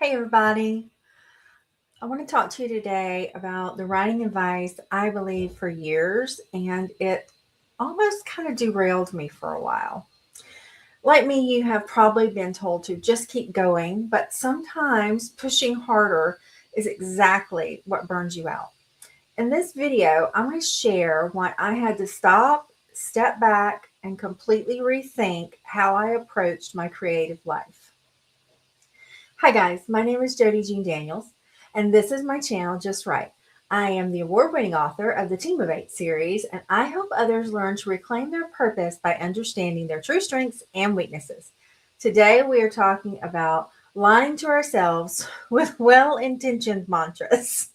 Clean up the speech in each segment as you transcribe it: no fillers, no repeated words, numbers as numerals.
Hey, everybody. I want to talk to you today about the writing advice I believed for years, and it almost kind of derailed me for a while. Like me, you have probably been told to just keep going, but sometimes pushing harder is exactly what burns you out. In this video, I'm going to share why I had to stop, step back, and completely rethink how I approached my creative life. Hi, guys. My name is Jody Jean Daniels, and this is my channel, Just Right. I am the award winning author of the Team of Eight series, and I help others learn to reclaim their purpose by understanding their true strengths and weaknesses. Today, we are talking about lying to ourselves with well intentioned mantras.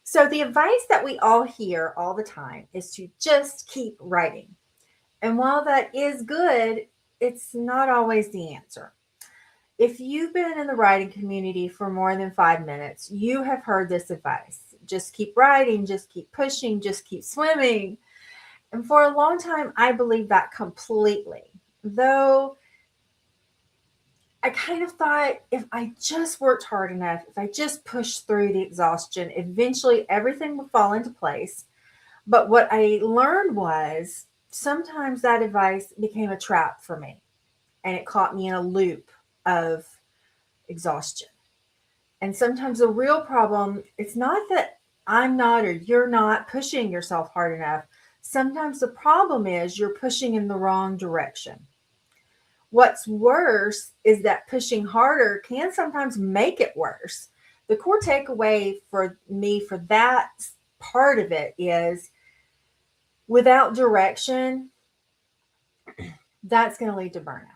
So, the advice that we all hear all the time is to just keep writing. And while that is good, it's not always the answer. If you've been in the writing community for more than 5 minutes, you have heard this advice. Just keep writing, just keep pushing, just keep swimming. And for a long time, I believed that completely. Though I kind of thought if I just worked hard enough, if I just pushed through the exhaustion, eventually everything would fall into place. But what I learned was sometimes that advice became a trap for me, and it caught me in a loop of exhaustion. And sometimes the real problem, it's not that I'm not or you're not pushing yourself hard enough. Sometimes the problem is you're pushing in the wrong direction. What's worse is that pushing harder can sometimes make it worse. The core takeaway for me for that part of it is without direction, that's going to lead to burnout.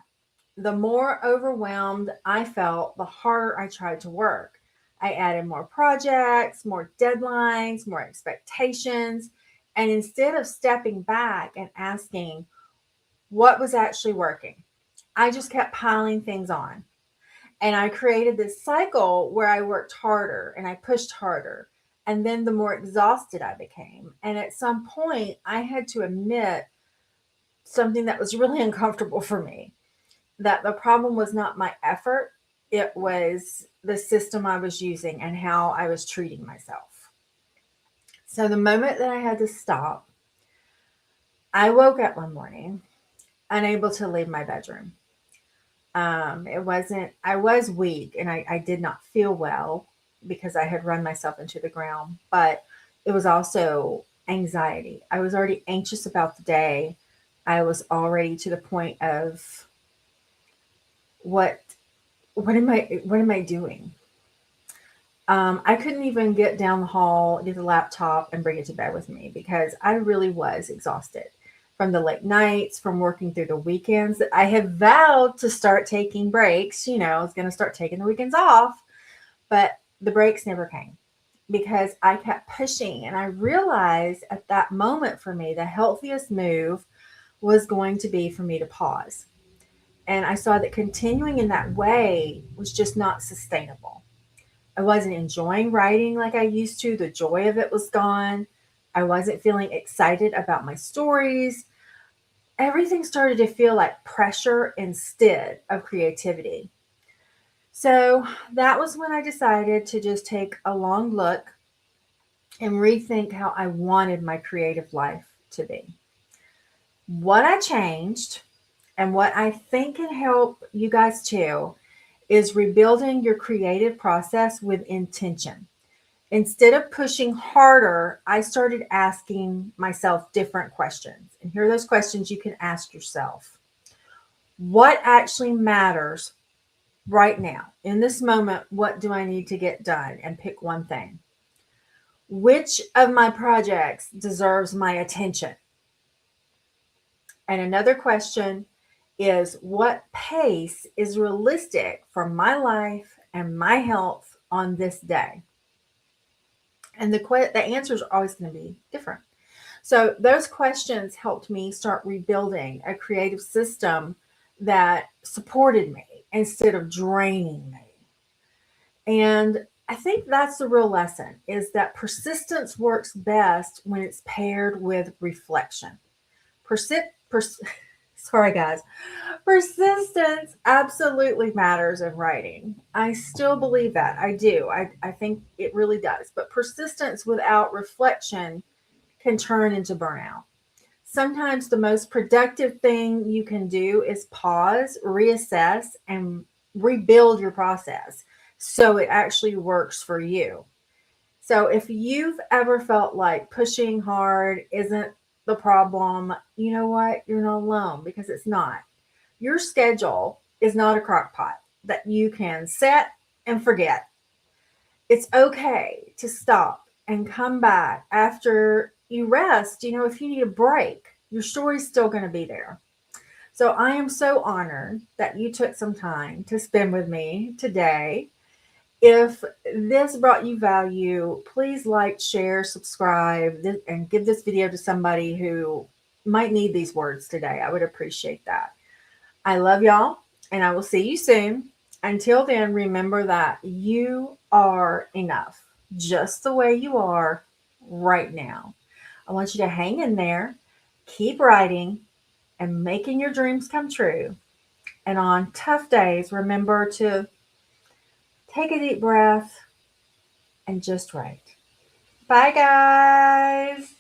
The more overwhelmed I felt, the harder I tried to work. I added more projects, more deadlines, more expectations. And instead of stepping back and asking what was actually working, I just kept piling things on. And I created this cycle where I worked harder and I pushed harder. And then the more exhausted I became. And at some point, I had to admit something that was really uncomfortable for me, that the problem was not my effort, it was the system I was using and how I was treating myself. So the moment that I had to stop, I woke up one morning unable to leave my bedroom. It wasn't, I was weak and I did not feel well because I had run myself into the ground, but it was also anxiety. I was already anxious about the day. I was already to the point of what what am I doing? I couldn't even get down the hall, get the laptop, and bring it to bed with me because I really was exhausted from the late nights, from working through the weekends. That I had vowed to start taking breaks. I was going to start taking the weekends off, but the breaks never came because I kept pushing. And I realized at that moment for me, the healthiest move was going to be for me to pause. And I saw that continuing in that way was just not sustainable. I wasn't enjoying writing like I used to. The joy of it was gone. I wasn't feeling excited about my stories. Everything started to feel like pressure instead of creativity. So that was when I decided to just take a long look and rethink how I wanted my creative life to be. What I changed and what I think can help you guys too is rebuilding your creative process with intention. Instead of pushing harder, I started asking myself different questions. And here are those questions you can ask yourself. What actually matters right now? In this moment, what do I need to get done? And pick one thing. Which of my projects deserves my attention? And another question is what pace is realistic for my life and my health on this day? And the answers are always going to be different. So those questions helped me start rebuilding a creative system that supported me instead of draining me. And I think that's the real lesson is that persistence works best when it's paired with reflection. Persi- pers- Sorry, guys. Persistence absolutely matters in writing. I still believe that. I do. I think it really does. But persistence without reflection can turn into burnout. Sometimes the most productive thing you can do is pause, reassess, and rebuild your process so it actually works for you. So if you've ever felt like pushing hard isn't the problem, you know what? You're not alone because it's not. Your schedule is not a crock pot that you can set and forget. It's okay to stop and come back after you rest. If you need a break, your story's still going to be there. So I am so honored that you took some time to spend with me today. If this brought you value, please like, share, subscribe, and give this video to somebody who might need these words today. I would appreciate that. I love y'all, and I will see you soon. Until then, remember that you are enough, just the way you are right now. I want you to hang in there, keep writing, and making your dreams come true. And on tough days, remember to take a deep breath and just write. Bye, guys.